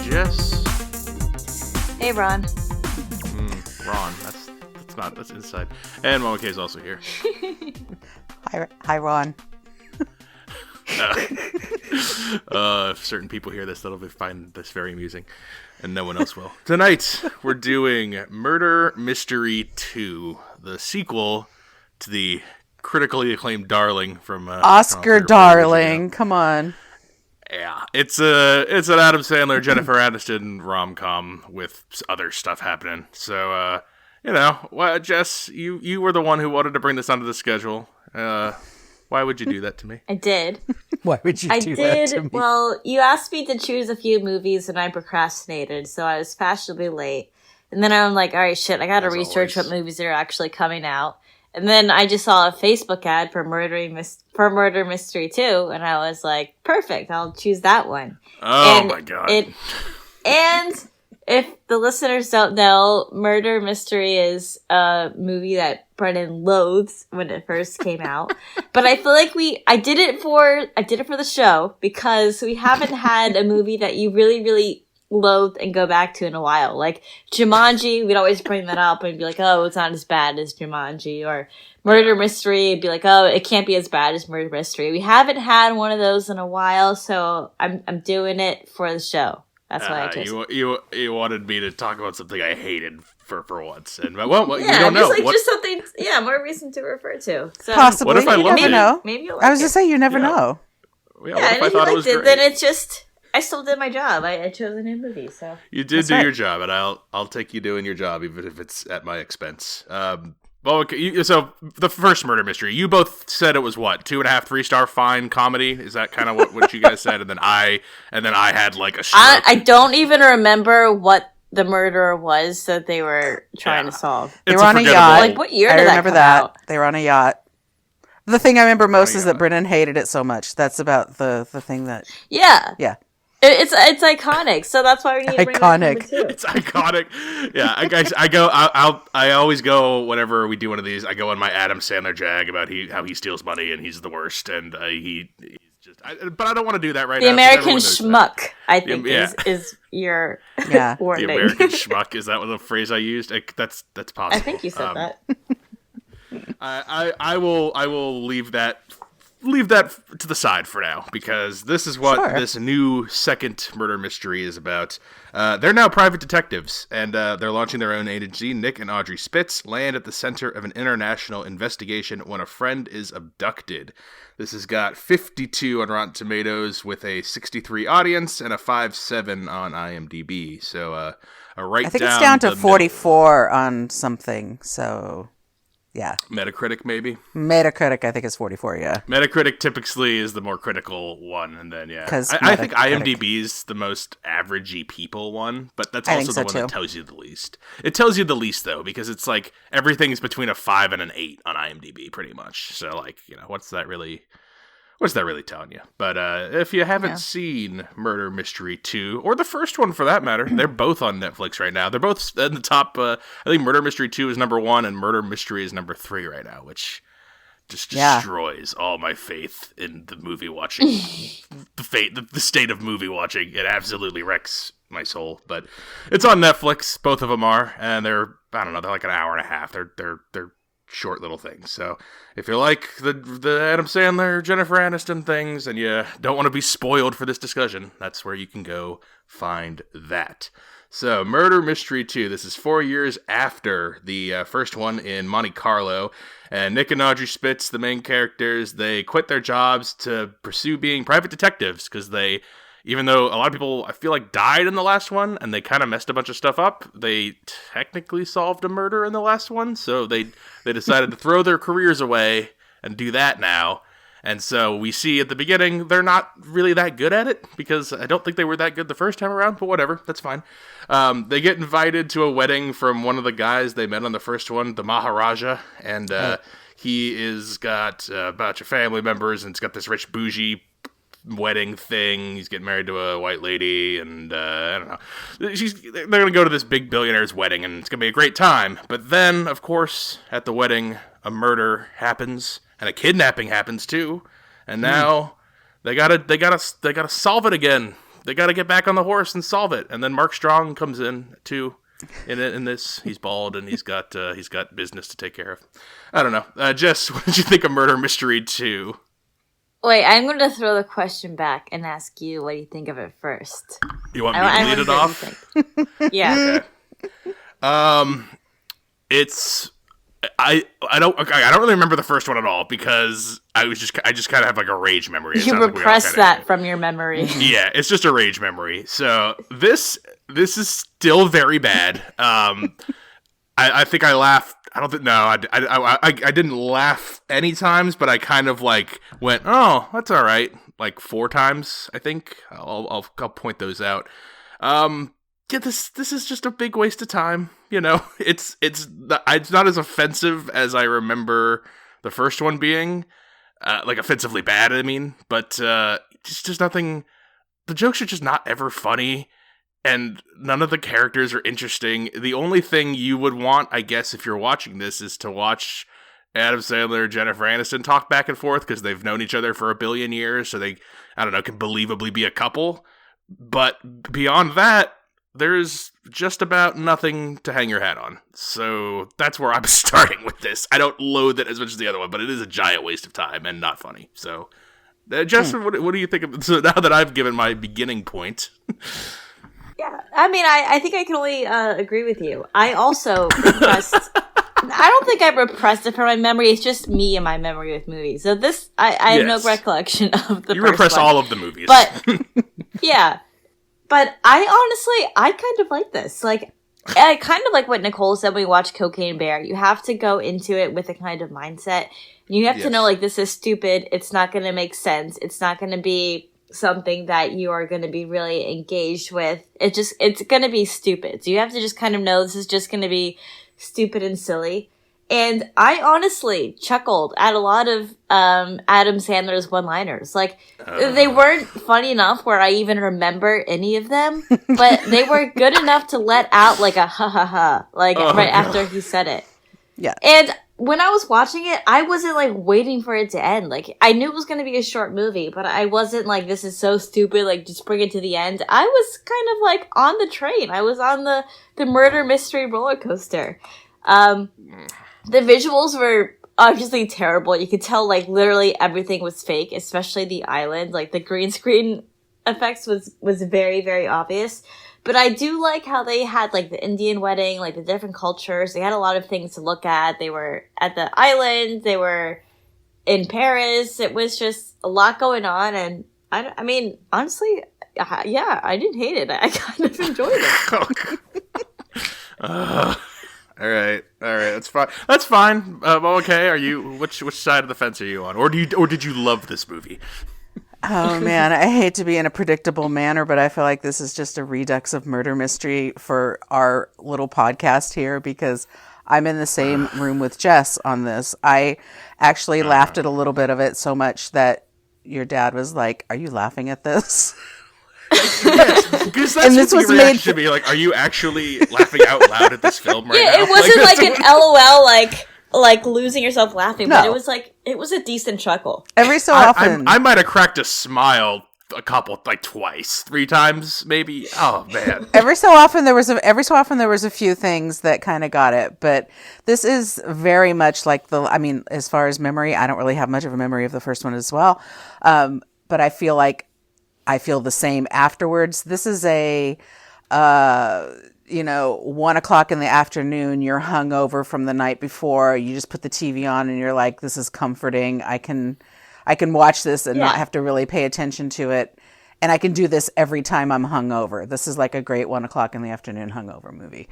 Jess. Hey, Ron. Ron. That's inside. And Mama K is also here. Hi, Ron. If certain people hear this, they'll find this very amusing, and no one else will. Tonight, we're doing Murder Mystery 2, the sequel to the critically acclaimed darling from Oscar darling. Come on. Yeah, it's an Adam Sandler, Jennifer Aniston rom-com with other stuff happening. So, Jess, you were the one who wanted to bring this onto the schedule. Why would you do that to me? I did. Why would you do that to me? Well, you asked me to choose a few movies and I procrastinated, so I was fashionably late. And then I'm like, all right, shit, I gotta research what movies are actually coming out. And then I just saw a Facebook ad for Murder Mystery 2, and I was like, perfect, I'll choose that one. Oh, my God. And if the listeners don't know, Murder Mystery is a movie that Brennan loathes when it first came out. But I feel like I did it for the show because we haven't had a movie that you really, really loathe and go back to in a while. Like Jumanji, we'd always bring that up and be like, oh, it's not as bad as Jumanji. Or Murder Mystery, it'd be like, oh, it can't be as bad as Murder Mystery. We haven't had one of those in a while, so I'm doing it for the show. That's why I chose. You wanted me to talk about something I hated for once, and you don't know. Just something, more reason to refer to. So, possibly. What if I loved it? Know. Maybe you'll like I was just saying, you never know. Yeah, what if I thought it was great? Then it's just, I still did my job. I chose a new movie, so you did do your job, and I'll take you doing your job, even if it's at my expense. So the first Murder Mystery, you both said it was what, 2.5, 3-star fine comedy? Is that kind of what you guys said? And then I had like a stroke. I don't even remember what the murder was that they were trying to solve. They were on a yacht. Like, what year did that come out? They were on a yacht. The thing I remember most is that Brennan hated it so much. That's about the thing that... Yeah. Yeah. It's iconic, so that's why we need to bring iconic. It It's iconic. Yeah, I always go whenever we do one of these. I go on my Adam Sandler jag about how he steals money and he's the worst, and he's just. But I don't want to do that right now. The American schmuck, I think, is your wording. The American schmuck, is that the phrase I used? That's possible. I think you said that. I will leave that to the side for now, because this is what this new second murder mystery is about. They're now private detectives, and they're launching their own agency. Nick and Audrey Spitz land at the center of an international investigation when a friend is abducted. This has got 52 on Rotten Tomatoes with a 63 audience and a 5.7 on IMDb. So I think it's down to 44 on something, so... Yeah. Metacritic, maybe? Metacritic, I think, is 44, yeah. Metacritic typically is the more critical one, and then, I think IMDb is the most averagey people one, but that's also the one that tells you the least. It tells you the least, though, because it's like everything's between a 5 and an 8 on IMDb, pretty much. So, like, what's that really telling you? But if you haven't seen Murder Mystery 2, or the first one for that matter, they're both on Netflix right now. They're both in the top. I think Murder Mystery 2 is number 1, and Murder Mystery is number 3 right now, which just destroys all my faith in the movie watching. the state of movie watching. It absolutely wrecks my soul. But it's on Netflix. Both of them are, and they're like an hour and a half. They're short little things. So if you like the Adam Sandler, Jennifer Aniston things, and you don't want to be spoiled for this discussion, that's where you can go find that. So Murder Mystery 2, this is 4 years after the first one in Monte Carlo, and Nick and Audrey Spitz, the main characters, they quit their jobs to pursue being private detectives, because even though a lot of people, I feel like, died in the last one, and they kind of messed a bunch of stuff up, they technically solved a murder in the last one, so they decided to throw their careers away and do that now. And so we see at the beginning, they're not really that good at it, because I don't think they were that good the first time around, but whatever, that's fine. They get invited to a wedding from one of the guys they met on the first one, the Maharaja, and he is got a bunch of family members, and it's got this rich bougie wedding thing. He's getting married to a white lady, and I don't know. They're going to go to this big billionaire's wedding, and it's going to be a great time. But then, of course, at the wedding, a murder happens, and a kidnapping happens too. And now they gotta solve it again. they got to get back on the horse and solve it. And then Mark Strong comes in too. In this, he's bald and he's got business to take care of. I don't know, Jess. What did you think of Murder Mystery 2? Wait, I'm going to throw the question back and ask you what you think of it first. You want me to lead it off? Yeah. Okay. It's I don't really remember the first one at all because I just kind of have like a rage memory. You repressed that from your memory. Yeah, it's just a rage memory. So this is still very bad. I think I laughed. I don't think I didn't laugh any times, but I kind of like went, oh, that's all right, like 4 times. I think I'll point those out. Yeah, this is just a big waste of time. You know, it's not as offensive as I remember the first one being, like offensively bad. I mean, but just nothing. The jokes are just not ever funny, and none of the characters are interesting. The only thing you would want, I guess, if you're watching this, is to watch Adam Sandler and Jennifer Aniston talk back and forth because they've known each other for a billion years, so they, I don't know, can believably be a couple. But beyond that, there's just about nothing to hang your hat on. So that's where I'm starting with this. I don't loathe it as much as the other one, but it is a giant waste of time and not funny. So, Jess, what do you think of so now that I've given my beginning point? Yeah, I mean, I think I can only agree with you. I also repressed... I don't think I repressed it from my memory. It's just me and my memory with movies. So this, I have no recollection of the You first repressed one. all of the movies. But, yeah. But I kind of like this. Like, I kind of like what Nicole said when we watched Cocaine Bear. You have to go into it with a kind of mindset. You have to know, like, this is stupid. It's not going to make sense. It's not going to be something that you are going to be really engaged with. It's going to be stupid. So you have to just kind of know this is just going to be stupid and silly. And I honestly chuckled at a lot of Adam Sandler's one-liners. Like, they weren't funny enough where I even remember any of them, but they were good enough to let out, like, a ha-ha-ha, like, right after he said it. Yeah. And when I was watching it, I wasn't, like, waiting for it to end. Like, I knew it was going to be a short movie, but I wasn't like, this is so stupid, like, just bring it to the end. I was kind of, like, on the train. I was on the murder mystery roller coaster. The visuals were obviously terrible. You could tell, like, literally everything was fake, especially the island. Like, the green screen effects was very, very obvious. But I do like how they had, like, the Indian wedding, like, the different cultures. They had a lot of things to look at. They were at the island. They were in Paris. It was just a lot going on. And, I mean, honestly, yeah, I didn't hate it. I kind of enjoyed it. All right, that's fine. That's fine. Okay, are you which side of the fence are you on, or did you love this movie? Oh man, I hate to be in a predictable manner, but I feel like this is just a redux of Murder Mystery for our little podcast here because I'm in the same room with Jess on this. I actually laughed at a little bit of it so much that your dad was like, "Are you laughing at this?" Yes, because that's and this was made to be like, are you actually laughing out loud at this film right now? Yeah, it wasn't like an LOL, like losing yourself laughing, but it was a decent chuckle. Every so often, I might have cracked a smile twice, 3 times, maybe. Oh man! Every so often there was a few things that kind of got it, but this is very much like as far as memory, I don't really have much of a memory of the first one as well, but I feel like I feel the same afterwards. This is a, 1 o'clock in the afternoon, you're hungover from the night before, you just put the TV on and you're like, this is comforting. I can watch this and not have to really pay attention to it. And I can do this every time I'm hungover. This is like a great 1 o'clock in the afternoon hungover movie.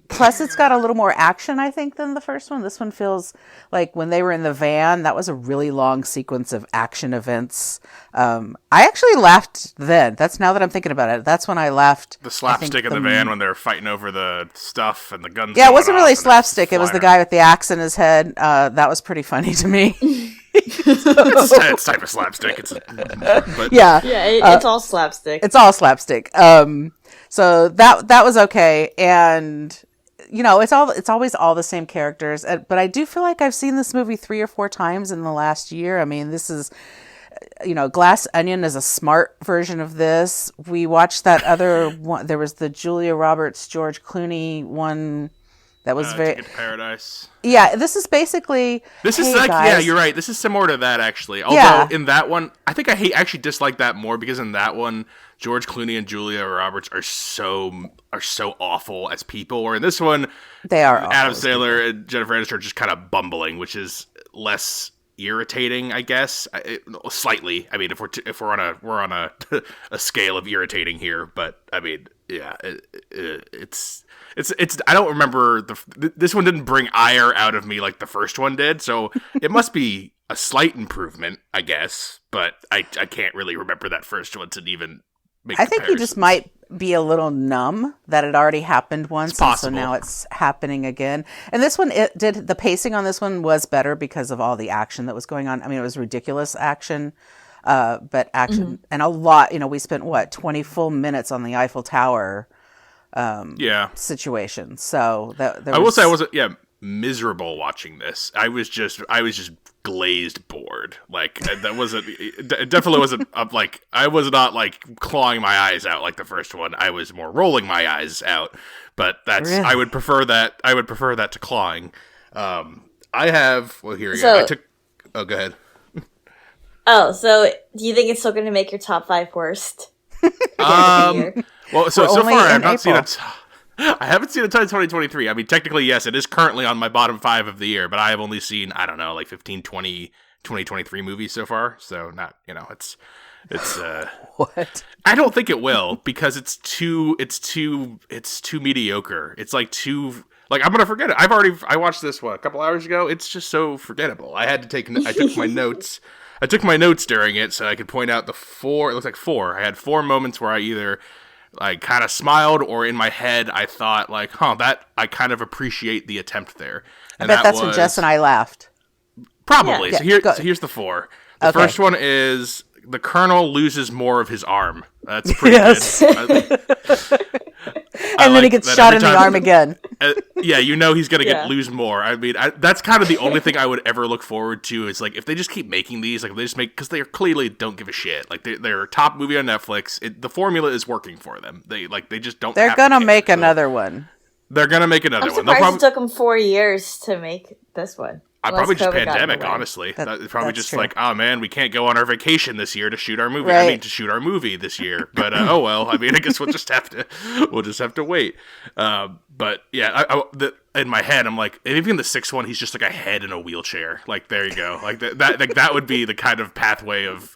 Plus it's got a little more action, I think, than the first one. This one feels like when they were in the van, that was a really long sequence of action events. I actually laughed then. That's now that I'm thinking about it. That's when I laughed. The slapstick in the van when they were fighting over the stuff and the guns. Yeah, it wasn't really slapstick. It was the guy with the axe in his head. That was pretty funny to me. It's type of slapstick. It's all slapstick. It's all slapstick. So that was okay, and it's always all the same characters. But I do feel like I've seen this movie 3 or 4 times in the last year. I mean, this is, Glass Onion is a smart version of this. We watched that other one. There was the Julia Roberts, George Clooney one that was Ticket to Paradise. Yeah, this is basically. This is like, guys, yeah, you're right. This is similar to that actually. Although in that one, I think I actually dislike that more because in that one, George Clooney and Julia Roberts are so awful as people. Or in this one, they are. Adam Sandler and Jennifer Aniston are just kind of bumbling, which is less irritating, I guess. Slightly. I mean, if we're on a scale of irritating here, but I mean, yeah, it's. I don't remember this one didn't bring ire out of me like the first one did, so it must be a slight improvement, I guess. But I can't really remember that first one to even make. I think you just might be a little numb that it already happened once, it's possible. And so now it's happening again. And this one, the pacing on this one was better because of all the action that was going on. I mean, it was ridiculous action. But action and a lot. We spent 20 full minutes on the Eiffel Tower. Situation. So I will say I wasn't miserable watching this. I was just glazed bored. Like that wasn't. It definitely wasn't like I was not like clawing my eyes out like the first one. I was more rolling my eyes out. But that's really? I would prefer that to clawing. I have. Well, here you go. I took. Oh, go ahead. Oh, so do you think it's still going to make your top 5 worst? Well, so far I have not seen I haven't seen a ton of 2023. I mean, technically, yes, it is currently on my bottom 5 of the year, but I have only seen, I don't know, like 15, 20 2023 movies so far. So not, it's what? I don't think it will because it's too mediocre. It's like I'm going to forget it. I watched this a couple hours ago. It's just so forgettable. I took my notes. I took my notes during it so I could point out it looks like 4. I had 4 moments where I either like kind of smiled or in my head I thought like, that I kind of appreciate the attempt there. And I bet that's when Jess and I laughed. Probably. Yeah. So here's the 4. The first one is the Colonel loses more of his arm. That's pretty good. And then he gets shot in the arm again. He's going to lose more. I mean, that's kind of the only thing I would ever look forward to is, like, if they just keep making these, like, they just make, because they clearly don't give a shit. Like, they're a top movie on Netflix. The formula is working for them. They just don't They're going to make another one. They're going to make another one. I'm surprised it took them 4 years to make this one. Probably just pandemic, honestly. It's probably just true. Like, oh man, we can't go on our vacation this year to shoot our movie. Right. To shoot our movie this year. But oh well. I mean, I guess we'll just have to wait. But yeah, in my head, I'm like, and even the 6th one, he's just like a head in a wheelchair. Like, there you go. Like that would be the kind of pathway of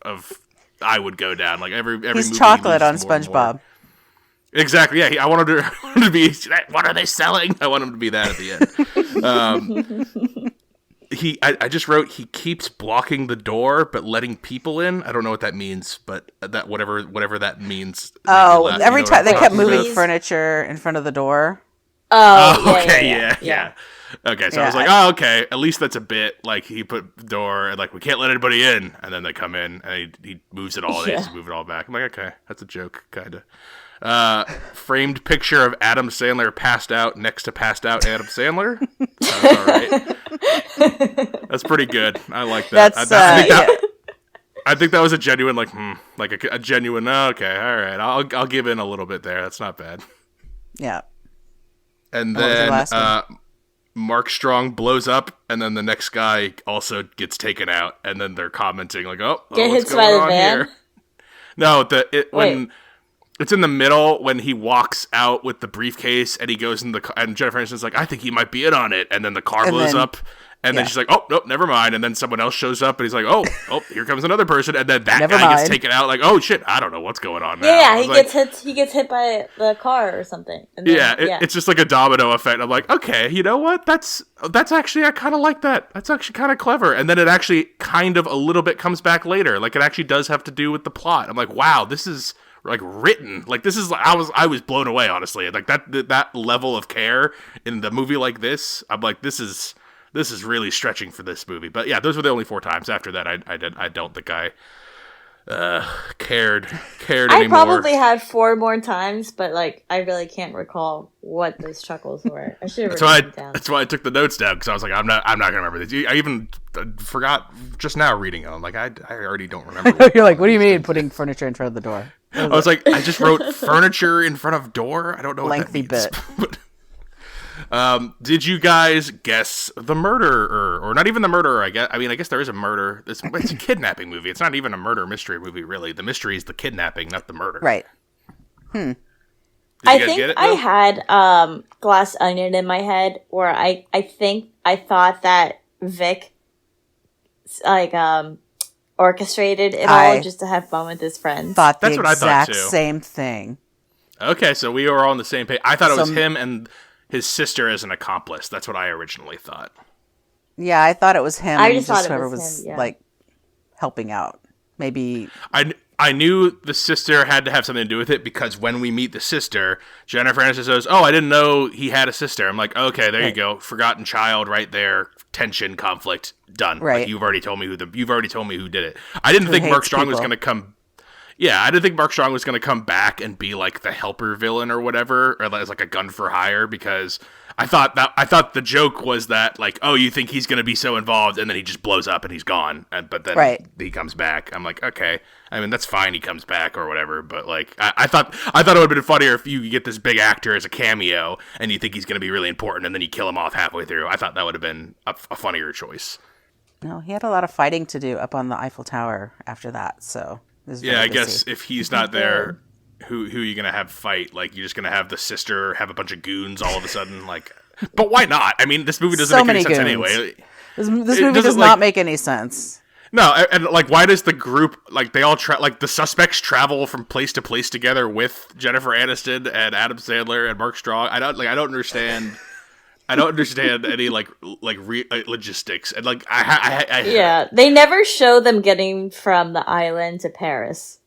I would go down. Like every he's movie chocolate on SpongeBob. Exactly. Yeah, I want him to be. What are they selling? I want him to be that at the end. I just wrote he keeps blocking the door but letting people in. I don't know what that means, but that whatever that means. Oh, every time they kept moving furniture in front of the door. Oh, okay, yeah. Okay, so I was like, oh, okay. At least that's a bit like he put the door and like we can't let anybody in, and then they come in and he moves it all. He has to move it all back. I'm like, okay, that's a joke, kind of. Framed picture of Adam Sandler passed out next to passed out Adam Sandler. That's all right. That's pretty good. I like that. I think that was a genuine a genuine. Okay, all right. I'll give in a little bit there. That's not bad. Yeah. And then Mark Strong blows up, and then the next guy also gets taken out, and then they're commenting like, "Oh, what's going on here?" No, when. It's in the middle when he walks out with the briefcase and he goes in and Jennifer Aniston's like, I think he might be in on it. And then the car blows up and then she's like, oh, nope, never mind. And then someone else shows up and he's like, oh, here comes another person. And then that guy gets taken out like, oh shit, I don't know what's going on now. Yeah, he gets hit by the car or something. And then, it's just like a domino effect. I'm like, okay, you know what? That's actually, I kind of like that. That's actually kind of clever. And then it actually kind of a little bit comes back later. Like it actually does have to do with the plot. I'm like, wow, this is like written like this is I was blown away, honestly. Like that level of care in the movie like this, I'm like, this is really stretching for this movie. But yeah, those were the only 4 times. After that, I don't think I cared I anymore. probably had 4 more times, but like I really can't recall what those chuckles were. I should have written them down. That's why I took the notes down, because I was like, I'm not gonna remember this. I even forgot just now reading them. Like I already don't remember. You're like, what do you mean putting furniture in front of the door? I was like, I just wrote furniture in front of door. I don't know what lengthy that means. But, did you guys guess the murderer, or not even the murderer? I guess there is a murder. It's a kidnapping movie. It's not even a murder mystery movie, really. The mystery is the kidnapping, not the murder. Right. I think I had Glass Onion in my head, where I think I thought that Vic orchestrated it all just to have fun with his friends. That's what I thought too. Same thing. Okay, so we were all on the same page. I thought it was him and his sister as an accomplice. That's what I originally thought. Yeah, I thought it was him. I just thought whoever it was him, like helping out. Maybe I knew the sister had to have something to do with it, because when we meet the sister, Jennifer Aniston says, "Oh, I didn't know he had a sister." I'm like, "Okay, there you go. Forgotten child right there. Tension, conflict, done." Right. Like, you've already told me who did it. I didn't think Mark Strong was going to come. Yeah, I didn't think Mark Strong was going to come back and be like the helper villain or whatever, or as like a gun for hire, because I thought the joke was that, like, oh, you think he's going to be so involved, and then he just blows up and he's gone, but then he comes back. I'm like, okay, I mean, that's fine, he comes back or whatever, but like, I thought it would have been funnier if you get this big actor as a cameo and you think he's going to be really important, and then you kill him off halfway through. I thought that would have been a funnier choice. No, he had a lot of fighting to do up on the Eiffel Tower after that, so yeah, I guess if he's not there, who are you gonna have fight? Like, you're just gonna have the sister have a bunch of goons all of a sudden? Like, but why not? I mean, this movie doesn't make any sense anyway. This movie does not make any sense. No, and like, why does the group, like, they all like the suspects travel from place to place together with Jennifer Aniston and Adam Sandler and Mark Strong? I don't understand. I don't understand any logistics, and like yeah, they never show them getting from the island to Paris.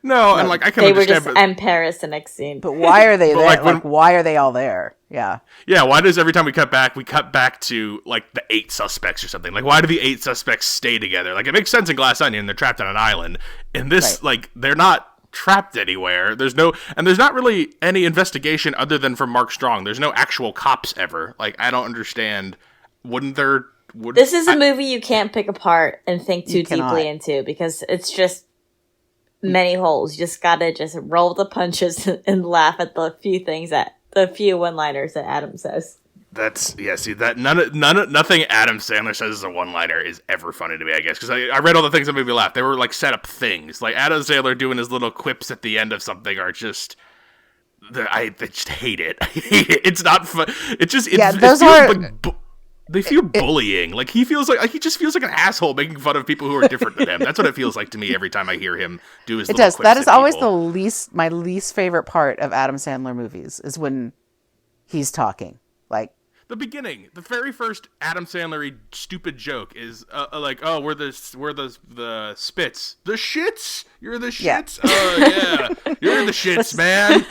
No, and like I can understand. They were just in Paris the next scene. But why are they there? Like, why are they all there? Yeah. Yeah, why does every time we cut back to like the 8 suspects or something? Like, why do the 8 suspects stay together? Like, it makes sense in Glass Onion, they're trapped on an island. In this, like, they're not trapped anywhere. There's not really any investigation other than from Mark Strong. There's no actual cops ever. Like, I don't understand. This is a movie you can't pick apart and think too deeply into, because it's just many holes. You just gotta just roll the punches and laugh at the few one-liners that Adam says. Nothing Adam Sandler says as a one-liner is ever funny to me, I guess, because I read all the things that made me laugh. They were like set up things. Like, Adam Sandler doing his little quips at the end of something are just... I just hate it. I hate it. It's not fun. They feel bullying. Like, he just feels like an asshole making fun of people who are different than him. That's what it feels like to me every time I hear him do his little quips. That is always my least favorite part of Adam Sandler movies, is when he's talking. Like, the beginning, the very first Adam Sandler stupid joke is like, "Oh, we're the spits, the shits. You're the shits. Yeah. You're the shits, man.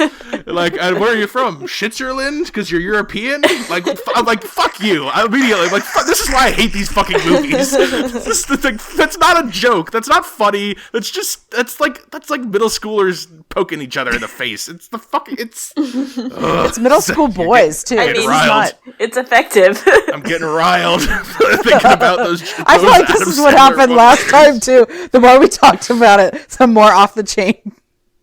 Like, where are you from? Switzerland? Because you're European. Like, I'm like, fuck you. I immediately like, this is why I hate these fucking movies. That's not a joke. That's not funny. That's like middle schoolers poking each other in the face. It's middle school boys too. I mean, it's effective. I'm getting riled thinking about those. I feel like this is what happened last time too. The more we talked about it, the more off the chain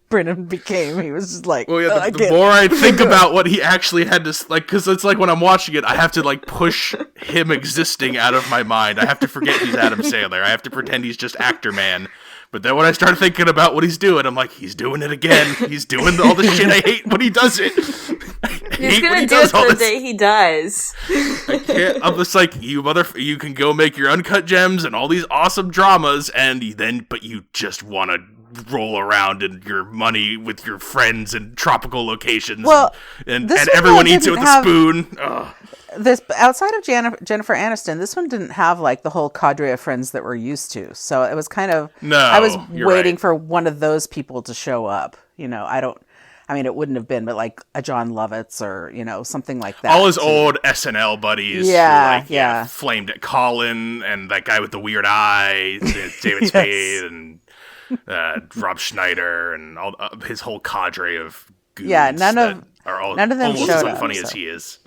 Brennan became. He was just like, well, yeah, the more I think about what he actually had to, like, because it's like when I'm watching it, I have to like push him existing out of my mind. I have to forget he's Adam Sandler. I have to pretend he's just actor man. But then when I start thinking about what he's doing, I'm like, he's doing it again. He's doing all the shit I hate when he does it. He's gonna do it the day he dies. I can't. I'm just like, you can go make your Uncut Gems and all these awesome dramas, but you just want to roll around in your money with your friends in tropical locations. Well, and everyone eats it with a spoon. Ugh. This, outside of Jennifer Aniston, this one didn't have like the whole cadre of friends that we're used to. So it was kind of, I was waiting for one of those people to show up. You know, it wouldn't have been, but like a John Lovitz or, you know, something like that. All his old SNL buddies. Yeah. Flamed at Colin and that guy with the weird eye, David Spade, and Rob Schneider and all his whole cadre of goons. Yeah, none of them almost showed as up, funny as he is.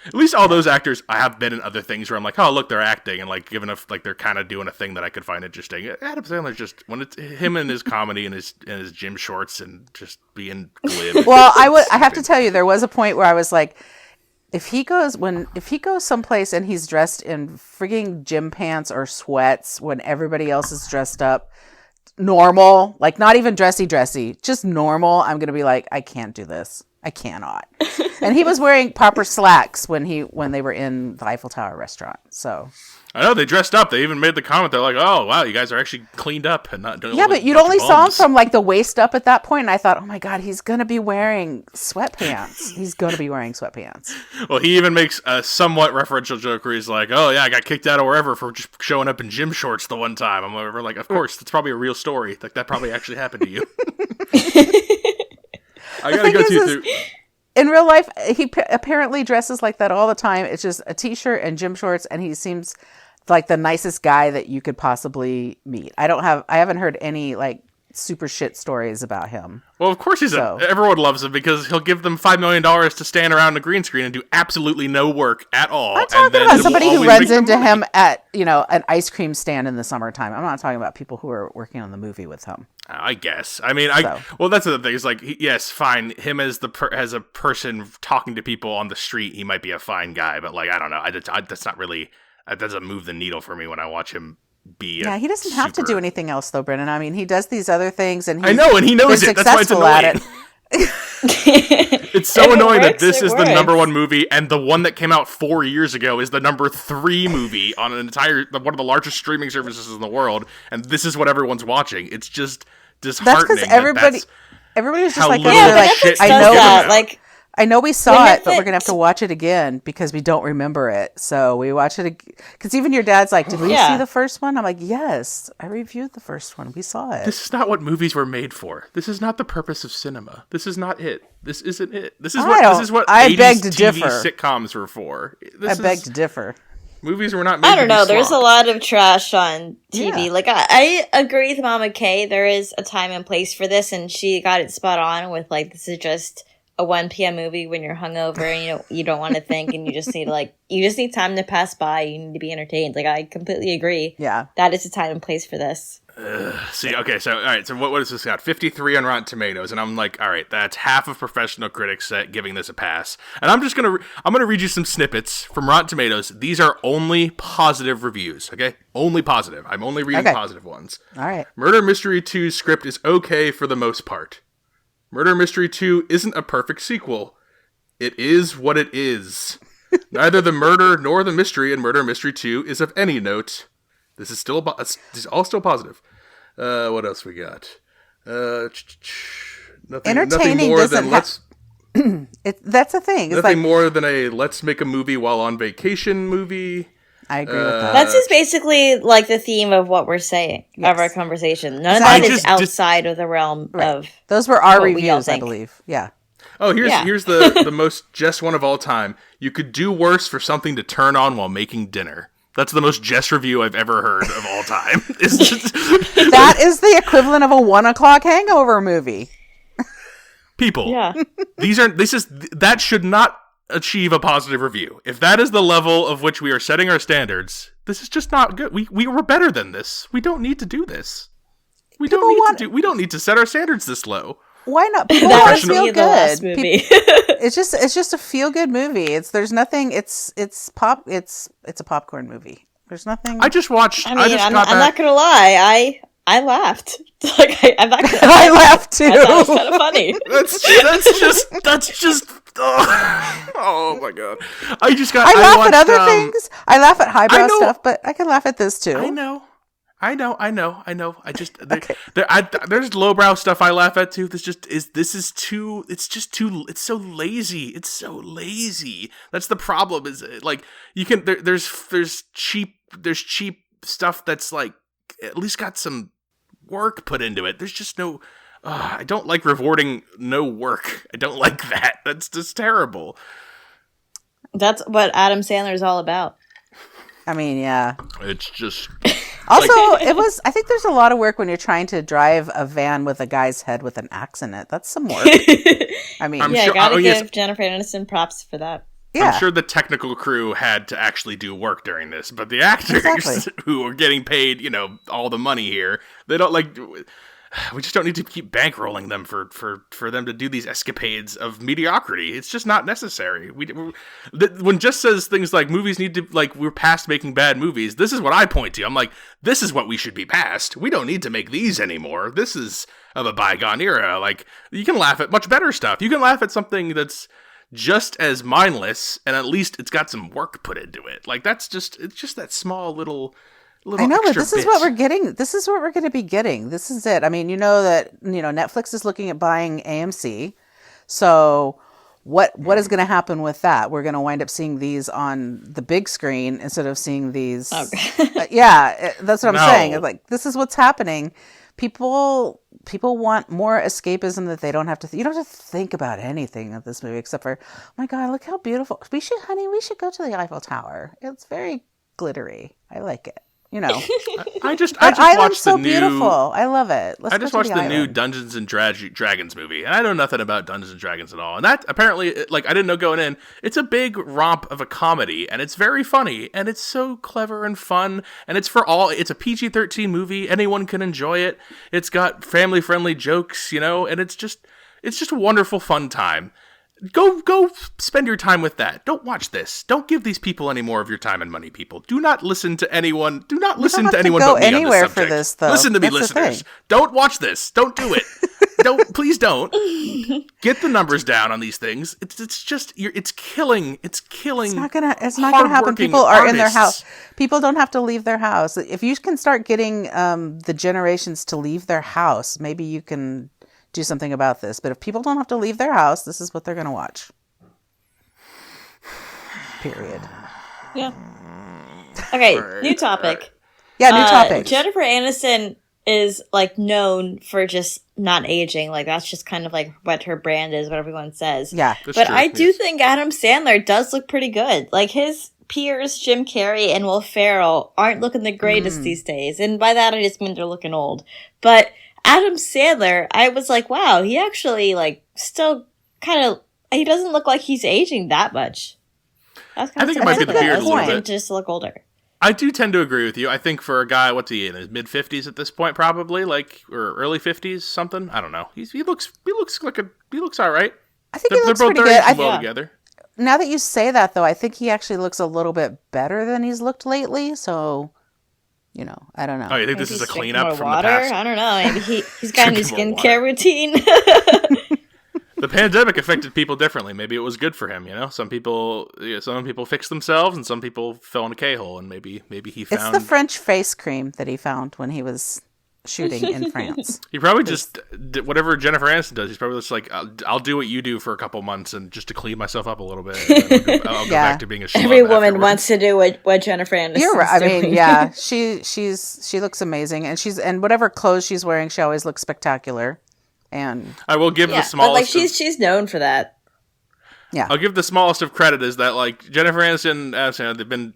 At least all those actors, I have been in other things where I'm like, oh, look, they're acting, and like giving like they're kind of doing a thing that I could find interesting. Adam Sandler's just when it's him and his comedy and his gym shorts and just being glib. Well, I have to tell you, there was a point where I was like, if he goes someplace and he's dressed in frigging gym pants or sweats when everybody else is dressed up normal, like not even dressy, just normal, I'm gonna be like, I can't do this. I cannot. And he was wearing proper slacks when they were in the Eiffel Tower restaurant. So I know they dressed up. They even made the comment. They're like, "Oh, wow, you guys are actually cleaned up and not doing." Yeah, but you'd only saw him from like the waist up at that point, and I thought, "Oh my god, he's gonna be wearing sweatpants. He's gonna be wearing sweatpants." Well, he even makes a somewhat referential joke where he's like, "Oh yeah, I got kicked out of wherever for just showing up in gym shorts the one time." I'm like, "Of course, that's probably a real story. Like that probably actually happened to you." I gotta go through. In real life, he apparently dresses like that all the time. It's just a t-shirt and gym shorts, and he seems like the nicest guy that you could possibly meet. I haven't heard any like super shit stories about him. Well, of course everyone loves him because he'll give them $5 million to stand around the green screen and do absolutely no work at all. I'm talking about somebody who runs into him at, an ice cream stand in the summertime. I'm not talking about people who are working on the movie with him. I guess. I mean, well, that's the thing. Is like, yes, fine. Him as as a person talking to people on the street, he might be a fine guy. But like, I don't know. That's not really. That doesn't move the needle for me when I watch him be. Yeah, he doesn't have to do anything else, though, Brennan. I mean, he does these other things, and I know, and he knows it. That's why it's annoying. It's so annoying that this is the number one movie, and the one that came out 4 years ago is the number 3 movie on one of the largest streaming services in the world, and this is what everyone's watching. It's just disheartening. That's because everybody's just like, I know we saw it, but we're gonna have to watch it again because we don't remember it. So we watch it because even your dad's like, "Did we see the first one?" I'm like, "Yes, I reviewed the first one. We saw it." This is not what movies were made for. This is not the purpose of cinema. This is not it. This isn't it. This is what I beg to 80s differ. TV sitcoms were for. I beg to differ. Movies were not made. I don't know. There's a lot of trash on TV. Yeah. Like I agree with Mama K. There is a time and place for this, and she got it spot on with like, this is just a 1 p.m. movie when you're hungover and you don't want to think, and you just need time to pass by. You need to be entertained. Like, I completely agree. Yeah, that is a time and place for this. See, okay, so all right, so what is this got? 53 on Rotten Tomatoes, and I'm like, all right, that's half of professional critics giving this a pass. And I'm gonna read you some snippets from Rotten Tomatoes. These are only positive reviews, okay? Only positive. I'm only reading positive ones. All right. Murder Mystery 2's script is okay for the most part. Murder Mystery 2 isn't a perfect sequel. It is what it is. Neither the murder nor the mystery in Murder Mystery 2 is of any note. This is all still positive. What else we got? Nothing more than let's. That's the thing. It's nothing more than a let's make a movie while on vacation movie. I agree with that. That's just basically like the theme of what we're saying of our conversation. None of that is outside of the realm of. Those were our reviews, I believe. Yeah. Oh, here's the most Jess one of all time. You could do worse for something to turn on while making dinner. That's the most Jess review I've ever heard of all time. That is the equivalent of a 1 o'clock hangover movie. People. Yeah. That should not achieve a positive review. If that is the level of which we are setting our standards, this is just not good. We were better than this. We don't need to do this. We don't need to set our standards this low. Why not? People want to feel good. It's just a feel good movie. It's a popcorn movie. There's nothing. I just watched. I'm not gonna lie. I laughed. I'm not gonna. I laughed too. I thought it was kind of funny. That's just. Oh my god! I laugh at other things. I laugh at highbrow stuff, but I can laugh at this too. I know. I just there's lowbrow stuff I laugh at too. It's so lazy. It's so lazy. That's the problem. Is like you can there's cheap stuff that's like at least got some work put into it. There's just no. I don't like rewarding no work. I don't like that. That's just terrible. That's what Adam Sandler is all about. I mean, yeah. It's just. Also, I think there's a lot of work when you're trying to drive a van with a guy's head with an axe in it. That's some work. I mean, I gotta give Jennifer Aniston props for that. Yeah. I'm sure the technical crew had to actually do work during this, but the actors who are getting paid, all the money here, they don't we just don't need to keep bankrolling them for them to do these escapades of mediocrity. It's just not necessary. When Jess says things like movies need to, we're past making bad movies, this is what I point to. I'm like, this is what we should be past. We don't need to make these anymore. This is of a bygone era. You can laugh at much beher stuff. You can laugh at something that's just as mindless, and at least it's got some work put into it. It's just that small little I know, but this is what we're getting. This is what we're going to be getting. This is it. I mean, Netflix is looking at buying AMC. So what is going to happen with that? We're going to wind up seeing these on the big screen instead of seeing these. That's what I'm saying. This is what's happening. People want more escapism that they don't have to. You don't have to think about anything of this movie except for, oh my God, look how beautiful. We should go to the Eiffel Tower. It's very glittery. I like it. I just watched the new. Beautiful. I love it. I just watched the new Dungeons and Dragons movie, and I know nothing about Dungeons and Dragons at all. And that apparently, I didn't know going in, it's a big romp of a comedy, and it's very funny, and it's so clever and fun, and it's for all. It's a PG-13 movie. Anyone can enjoy it. It's got family-friendly jokes, and it's just a wonderful, fun time. Go spend your time with that. Don't watch this. Don't give these people any more of your time and money, people. Do not listen to anyone. Do not listen to anyone but me on this subject. For this, though. Listen to me, listeners. Don't watch this. Don't do it. Please don't. Get the numbers down on these things. It's killing. It's not gonna happen. People are in their house. People don't have to leave their house. If you can start getting the generations to leave their house, maybe you can do something about this. But if people don't have to leave their house, this is what they're going to watch. Period. Yeah. Okay, new topic. Yeah, new topic. Jennifer Aniston is known for just not aging. That's just kind of what her brand is, what everyone says. Yeah. But true. I do think Adam Sandler does look pretty good. His peers, Jim Carrey and Will Ferrell, aren't looking the greatest these days. And by that I just mean they're looking old. But Adam Sandler, I was like, wow, he actually still kind of, he doesn't look like he's aging that much. I think it might be the beard a little bit. Just look older. I do tend to agree with you. I think for a guy, what's he in his mid-50s at this point, probably, or early 50s, something. I don't know. He looks all right. I think he looks pretty good. They're both well together. Now that you say that, though, I think he actually looks a little bit better than he's looked lately. So. I don't know. Oh, you think Maybe this is a cleanup from water? the past? I don't know. Maybe he's got a new skincare routine. The pandemic affected people differently. Maybe it was good for him. Some people fixed themselves, and some people fell in a K-hole, and maybe he found. It's the French face cream that he found when he was shooting in France. He probably just did whatever Jennifer Aniston does. He's probably just I'll do what you do for a couple months and just to clean myself up a little bit. I'll go back to being a schlub. Every woman wants to do what Jennifer Aniston. You're right. I mean, yeah, she looks amazing, and whatever clothes she's wearing, she always looks spectacular. And I will give the smallest. But she's known for that. Yeah, I'll give the smallest of credit is that Jennifer Aniston, they've been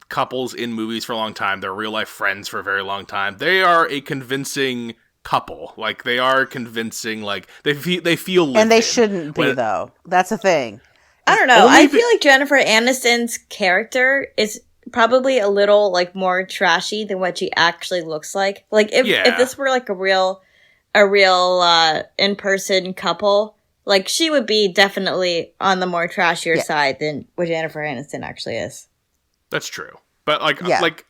couples in movies for a long time. They're real life friends for a very long time. They are a convincing couple. They are convincing. They feel lived and they shouldn't be though. That's the thing. I don't know. I feel like Jennifer Aniston's character is probably a little more trashy than what she actually looks like. If this were a real in-person couple, she would be definitely on the more trashier side than what Jennifer Aniston actually is. That's true. But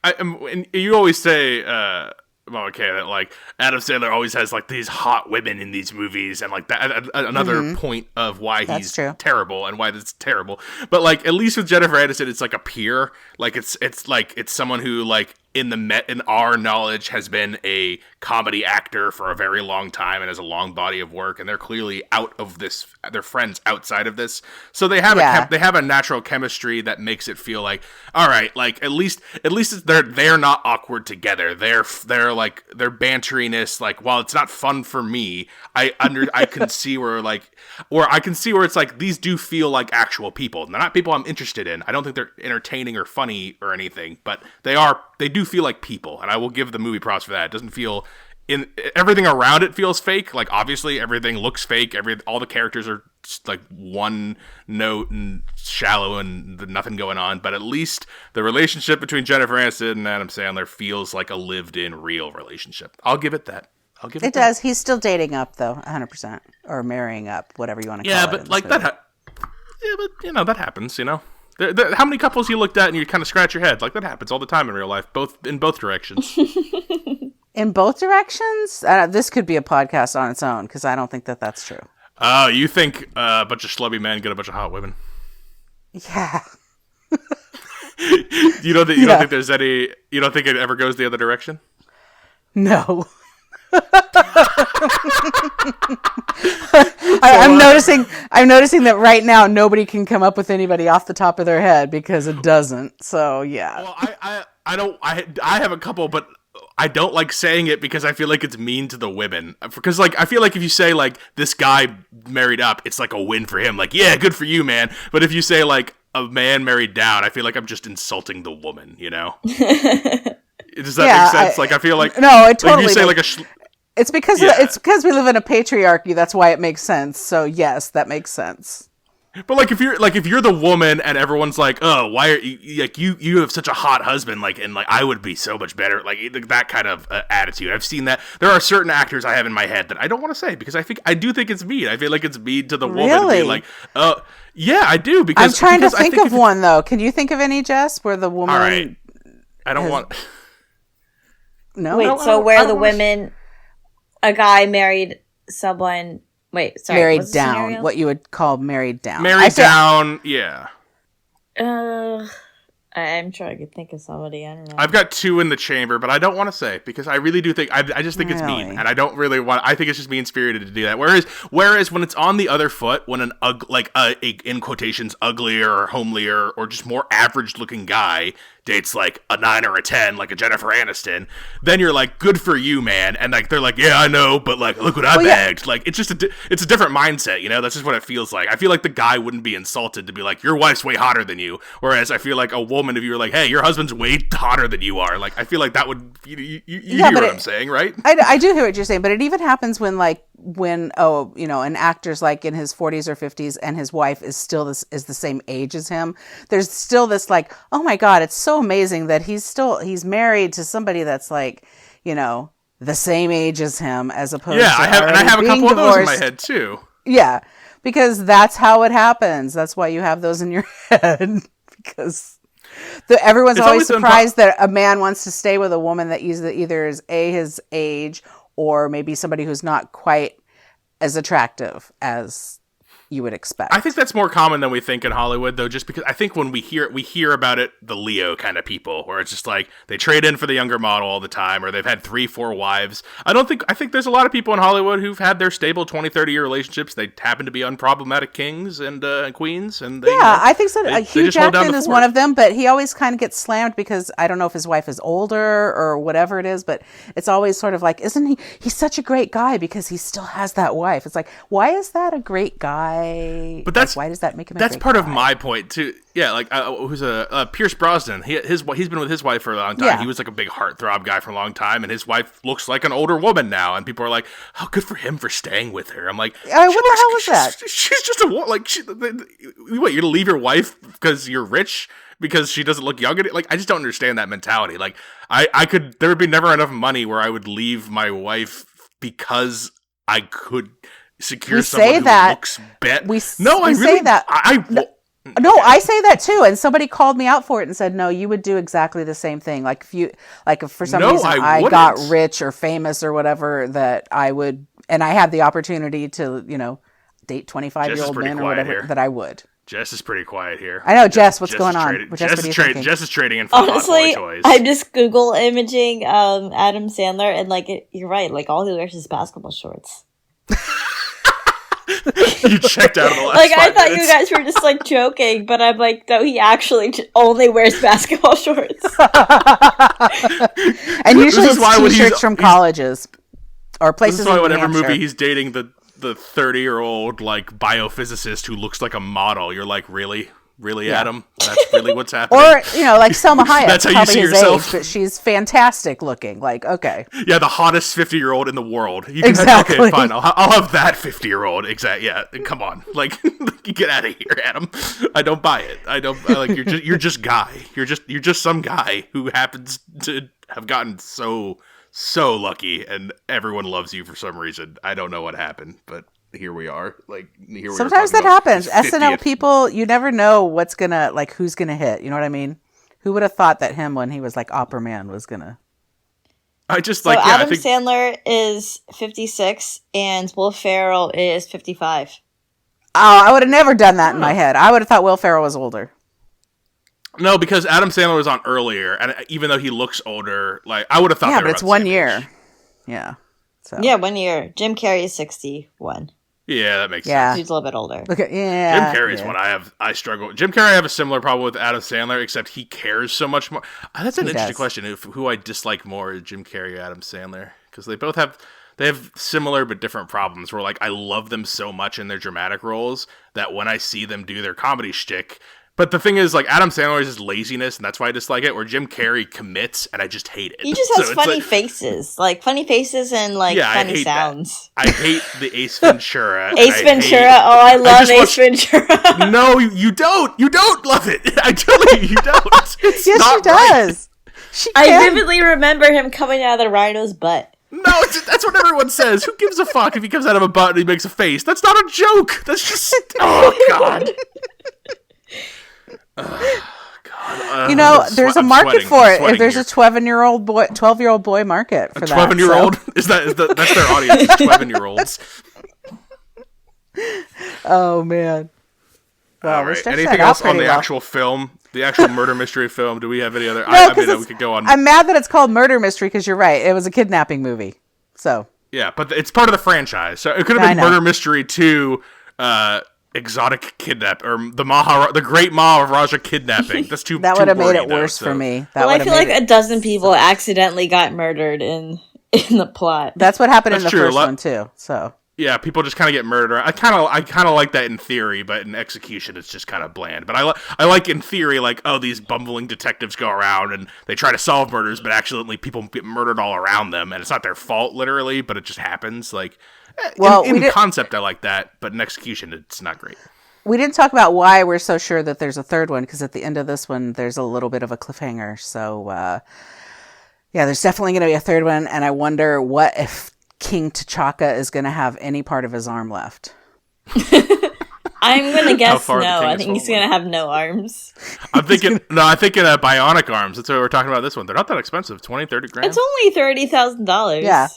and you always say Mama K, that Adam Sandler always has these hot women in these movies, and that another point of why he's terrible and why that's terrible. But at least with Jennifer Aniston, it's a peer. It's someone who in our knowledge has been a comedy actor for a very long time and has a long body of work, and they're clearly out of this. They're friends outside of this, so they have they have a natural chemistry that makes it feel like, all right, like at least they're not awkward together. They're banteriness, like, while it's not fun for me, I can see where it's like these do feel like actual people. They're not people I'm interested in. I don't think they're entertaining or funny or anything, but they do feel like people, and I will give the movie props for that. It doesn't feel everything around it feels fake. Like, obviously everything looks fake. All the characters are just like one note and shallow and nothing going on. But at least the relationship between Jennifer Aniston and Adam Sandler feels like a lived-in, real relationship. I'll give it that. It does. He's still dating up, though, 100%, or marrying up, whatever you want to call it. Yeah, but like that. Yeah, but that happens. How many couples you looked at and you kind of scratch your head? Like, that happens all the time in real life, in both directions. In both directions? This could be a podcast on its own, because I don't think that's true. You think a bunch of schlubby men get a bunch of hot women? Yeah. You don't think there's any? You don't think it ever goes the other direction? No. I'm noticing that right now nobody can come up with anybody off the top of their head because it doesn't. So yeah. Well, I have a couple, but I don't like saying it because I feel like it's mean to the women. Because, like, I feel like if you say, like, this guy married up, it's like a win for him. Like, yeah, good for you, man. But if you say, like, a man married down, I feel like I'm just insulting the woman, Does that make sense? I feel like... No, it totally... Like, if you say, it's because we live in a patriarchy. That's why it makes sense. So, yes, that makes sense. But like if you're the woman and everyone's like, oh, why are you like you have such a hot husband, like, and like I would be so much better, like that kind of attitude. I've seen that. There are certain actors I have in my head that I don't want to say because I do think it's mean. I feel like it's mean to the woman to be like, yeah, I do. Because I'm trying to think of one though. Can you think of any, Jess, where the woman? All right, I don't want. No. Wait, so where the women, a guy married someone. Wait, sorry. Married down. What you would call married down. Married down, yeah. I'm trying to think of somebody. I don't know. I've got two in the chamber, but I don't want to say because I really do think I just think it's mean, and I don't really want. I think it's just mean spirited to do that. Whereas when it's on the other foot, when an in quotations uglier or homelier or just more average looking guy dates like a 9 or a 10, like a Jennifer Aniston, then you're like, good for you, man. And like they're like, yeah, I know, but like, look what I bagged. Yeah. Like it's just it's a different mindset, That's just what it feels like. I feel like the guy wouldn't be insulted to be like, your wife's way hotter than you. Whereas I feel like a woman, if you were like, hey, your husband's way hotter than you are, like I feel like that would you hear what I'm saying, right? I do hear what you're saying, but it even happens when an actor's like in his 40s or 50s and his wife is still the same age as him. There's still this like, oh my God, it's so amazing that he's married to somebody that's like, the same age as him, as opposed to I have a couple of those in my head too. Yeah, because that's how it happens. That's why you have those in your head because everyone's always surprised that a man wants to stay with a woman that either is his age or maybe somebody who's not quite as attractive as you would expect. I think that's more common than we think in Hollywood, though, just because I think when we hear about it, the Leo kind of people, where it's just like they trade in for the younger model all the time, or they've had 3-4 wives. I think there's a lot of people in Hollywood who've had their stable 20-30 year relationships. They happen to be unproblematic kings and queens. And they, I think so. Hugh Jackman is one of them, but he always kind of gets slammed because I don't know if his wife is older or whatever it is, but it's always sort of like, isn't he's such a great guy because he still has that wife. It's like, why is that a great guy? But why does that make him? That's part of my point too. Yeah, like who's Pierce Brosnan? He's been with his wife for a long time. Yeah. He was like a big heartthrob guy for a long time, and his wife looks like an older woman now. And people are like, "Oh, good for him for staying with her." I'm like, what the hell was that? She's just a like. What, you're gonna leave your wife because you're rich? Because she doesn't look young? Like, I just don't understand that mentality. Like, there would be never enough money where I would leave my wife because I could secure someone who looks better. I say that. I say that too, and somebody called me out for it and said, "No, you would do exactly the same thing. Like if for some reason I got rich or famous or whatever, that I would, and I had the opportunity to, date 25-year-old men or whatever, that I would." Jess is pretty quiet here. I know, Jess. What's going on? Jess is trading in for honestly, hot boy toys. I'm just Google imaging Adam Sandler, and you're right. All he wears is basketball shorts. You checked out of the last I thought minutes. you guys were just joking, but I'm no, he actually only wears basketball shorts. And usually it's t-shirts from colleges or places. This is why in whatever New Hampshire. movie he's dating the 30-year-old biophysicist who looks like a model. You're like, really, Adam? That's really what's happening. Or Selma Hayek. That's how you probably see his yourself. age, but she's fantastic looking. Okay. Yeah, the hottest 50-year-old in the world. Exactly. Okay, fine. I'll have that 50-year-old. Exactly. Yeah. Come on. Get out of here, Adam. I don't buy it. I don't. You're just guy. You're just some guy who happens to have gotten so lucky, and everyone loves you for some reason. I don't know what happened, but here we are. Sometimes that happens. SNL people, you never know what's gonna who's gonna hit. You know what I mean? Who would have thought that him when he was Opera Man was gonna? Adam Sandler is 56 and Will Ferrell is 55. Oh, I would have never done that in my head. I would have thought Will Ferrell was older. No, because Adam Sandler was on earlier, and even though he looks older, I would have thought. Yeah, they were but it's about 1 the same year. age. Yeah. So. Yeah, 1 year. Jim Carrey is 61. Yeah, that makes Yeah. sense. He's a little bit older. Okay, yeah. Jim Carrey's one I struggle. Jim Carrey, I have a similar problem with Adam Sandler, except he cares so much more. That's an interesting question. Who I dislike more, Jim Carrey or Adam Sandler, because they both have similar but different problems. Where I love them so much in their dramatic roles that when I see them do their comedy shtick. But the thing is, Adam Sandler is his laziness, and that's why I dislike it, where Jim Carrey commits, and I just hate it. He just has funny faces. Funny faces and, funny sounds. I hate the Ace Ventura. I love Ace Ventura. No, you don't. You don't love it. I tell you don't. Yes, she does. I vividly remember him coming out of the rhino's butt. No, that's what everyone says. Who gives a fuck if he comes out of a butt and he makes a face? That's not a joke. That's just... Oh, God. There's a market for it. If there's a 12-year-old boy market for that. 12-year-old? That's their audience. 12-year-olds. Oh man. All right. Anything else on the actual film? The actual murder mystery film? Do we have any other? No, we could go on. I'm mad that it's called Murder Mystery because you're right. It was a kidnapping movie. So. Yeah, but it's part of the franchise. So it could have been Murder Mystery 2, Exotic Kidnap, or the Great Maharaja Kidnapping. That's too. That would have made it worse for me. I feel like a dozen people accidentally got murdered in the plot. That's what happened in the first one too. So yeah, people just kind of get murdered. I kind of like that in theory, but in execution, it's just kind of bland. But I like in theory, these bumbling detectives go around and they try to solve murders, but accidentally people get murdered all around them, and it's not their fault literally, but it just happens. In concept, I like that, but in execution, it's not great. We didn't talk about why we're so sure that there's a third one, because at the end of this one, there's a little bit of a cliffhanger. So, there's definitely going to be a third one, and I wonder what if King T'Chaka is going to have any part of his arm left. I'm going to guess no. I think he's going to have no arms. I'm thinking bionic arms. That's what we're talking about this one. They're not that expensive, 20, 30 grand. It's only $30,000. Yeah.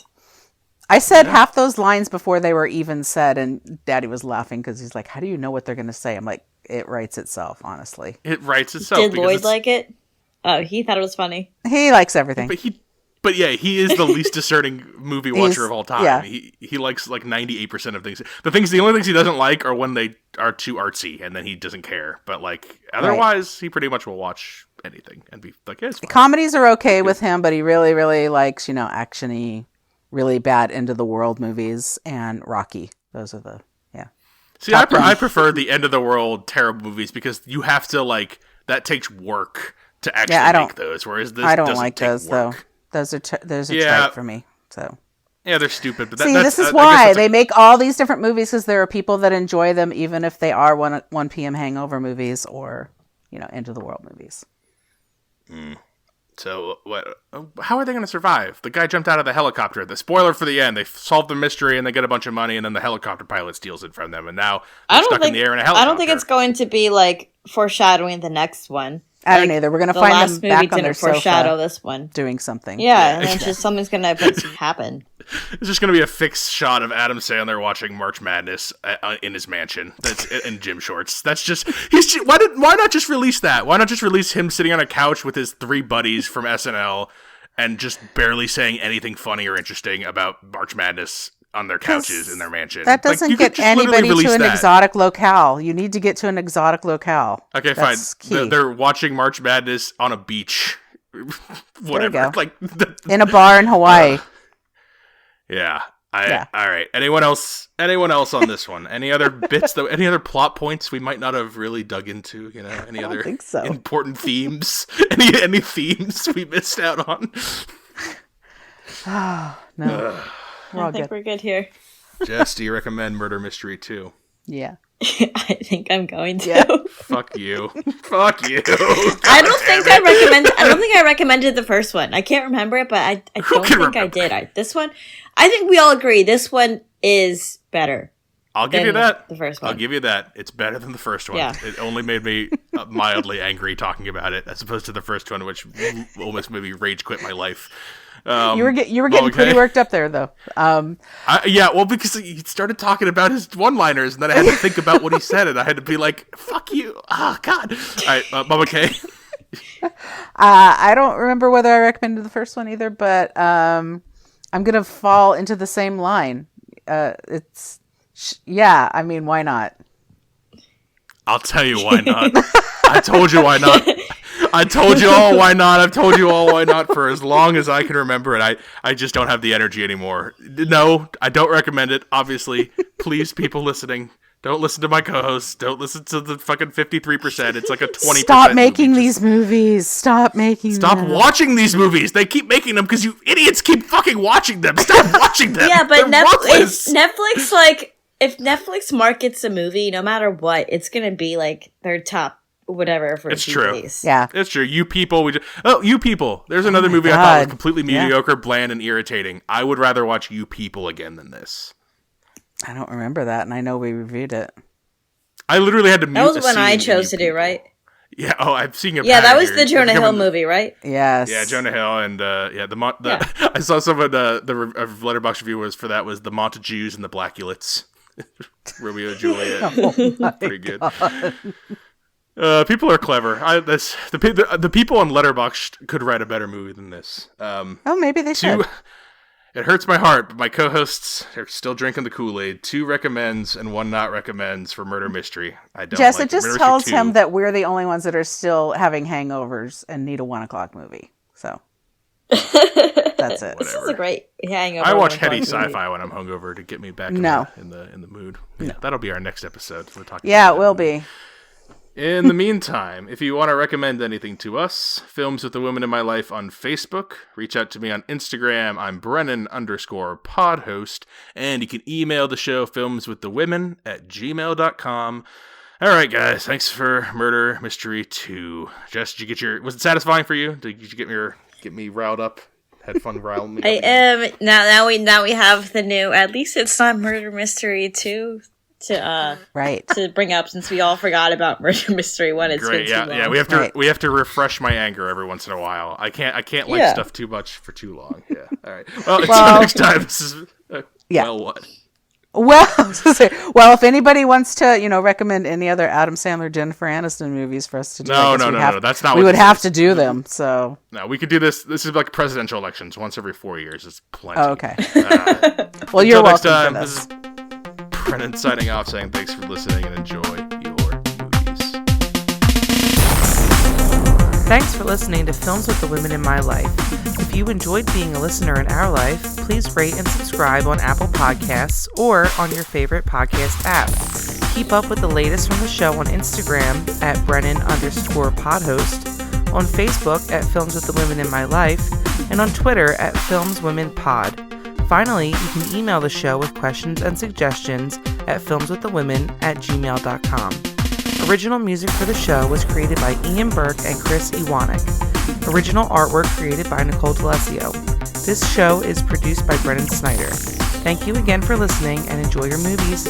I said half those lines before they were even said, and Daddy was laughing because he's like, how do you know what they're going to say? I'm like, it writes itself, honestly. It writes itself. Did Lloyd like it? Oh, he thought it was funny. He likes everything. But he is the least discerning movie watcher of all time. Yeah. He likes 98% of things. The only things he doesn't like are when they are too artsy, and then he doesn't care. But otherwise, he pretty much will watch anything and be like, yeah, it's fine. Comedies are okay with him, but he really, really likes, action-y, really bad end of the world movies, and Rocky. Those are the See, I prefer the end of the world terrible movies because you have to that takes work to actually make those. Whereas this, I don't like those work. though. Those are trite for me. So yeah, they're stupid. But this is why they make all these different movies, because there are people that enjoy them, even if they are 1 p.m. hangover movies or end of the world movies. So what? How are they going to survive? The guy jumped out of the helicopter. The spoiler for the end: they solve the mystery and they get a bunch of money, and then the helicopter pilot steals it from them, and now they're stuck in the air in a helicopter. I don't think it's going to be foreshadowing the next one. I don't either. We're going to find them back on their sofa. Foreshadow this one. Doing something. Yeah, and then just something's going to happen. It's just going to be a fixed shot of Adam Sandler watching March Madness in his mansion. That's in gym shorts. That's just why not just release that? Why not just release him sitting on a couch with his 3 buddies from SNL and just barely saying anything funny or interesting about March Madness on their couches in their mansion? That doesn't get anybody to an exotic locale. You need to get to an exotic locale. Okay, that's fine. They're watching March Madness on a beach. Whatever. Like in a bar in Hawaii. Yeah. All right. Anyone else on this one? Any other bits though? Any other plot points we might not have really dug into? You know, any other important themes? Any themes we missed out on? No. I think we're good here. Jess, do you recommend Murder Mystery 2? Yeah. I think I'm going to. Yeah. Fuck you. Fuck you. I don't think I recommended the first one. I can't remember it, but I don't think I did. This one, I think we all agree this one is better. I'll give you that. The first one. I'll give you that. It's better than the first one. Yeah. It only made me mildly angry talking about it, as opposed to the first one, which almost made me rage quit my life. You were getting pretty worked up there, though. Because he started talking about his one-liners, and then I had to think about what he said, and I had to be like, "Fuck you!" Oh God! All right, Mama K. I don't remember whether I recommended the first one either, but I'm gonna fall into the same line. I mean, why not? I'll tell you why not. I told you why not. I told you all why not. I've told you all why not for as long as I can remember it. I just don't have the energy anymore. No, I don't recommend it, obviously. Please, people listening, don't listen to my co-hosts. Don't listen to the fucking 53%. It's like a 20%. Stop making these movies. Stop watching these movies. They keep making them because you idiots keep fucking watching them. Stop watching them. Yeah, but Netflix, like, if Netflix markets a movie, no matter what, it's going to be like their top whatever for it's true. Days. Yeah, it's true. You people, You People. There's another movie I thought was completely mediocre, bland, and irritating. I would rather watch You People again than this. I don't remember that, and I know we reviewed it. I literally had to. That was when I chose to do, right? Yeah. Oh, I'm seeing it. Yeah, that was the Jonah Hill movie, right? Yes. Yeah, Jonah Hill and I saw some of the Letterboxd review was the Montagues and the Blackulets. Romeo and Juliet. Pretty good. People are clever. The people on Letterboxd could write a better movie than this. Maybe they should. It hurts my heart, but my co-hosts are still drinking the Kool-Aid. 2 recommends and 1 not recommends for Murder Mystery. I don't. Jess, it just tells him that we're the only ones that are still having hangovers and need a 1:00 movie. So that's it. This is a great hangover. I watch heady sci-fi when I'm hungover to get me back in the mood. Yeah, that'll be our next episode. We're talking. Yeah, it will be. In the meantime, if you want to recommend anything to us, Films with the Women in My Life on Facebook, reach out to me on Instagram. I'm Brennan_podhost, and you can email the show filmswiththewomen@gmail.com. All right, guys, thanks for Murder Mystery 2. Jess, did you was it satisfying for you? Did you get me riled up? Had fun riling me? I am. Now we have the new, at least it's not Murder Mystery 2. To bring up, since we all forgot about Murder Mystery 1. It's great. Been too long. Yeah. We have to refresh my anger every once in a while. I can't like stuff too much for too long. Yeah. All right. Well, until next time. This is well, what? Well, if anybody wants to, recommend any other Adam Sandler, Jennifer Aniston movies for us to do, no, that's not. We would have to do them. So no, we could do this. This is like presidential elections once every 4 years. It's plenty. Oh, okay. Well, you're welcome for this. This is Brennan signing off, saying thanks for listening and enjoy your movies. Thanks for listening to Films with the Women in My Life. If you enjoyed being a listener in our life, please rate and subscribe on Apple Podcasts or on your favorite podcast app. Keep up with the latest from the show on Instagram at Brennan_podhost, on Facebook at Films with the Women in My Life, and on Twitter at FilmsWomenPod. Finally, you can email the show with questions and suggestions at filmswiththewomen@gmail.com. Original music for the show was created by Ian Burke and Chris Iwanek. Original artwork created by Nicole D'Alessio. This show is produced by Brennan Snyder. Thank you again for listening and enjoy your movies.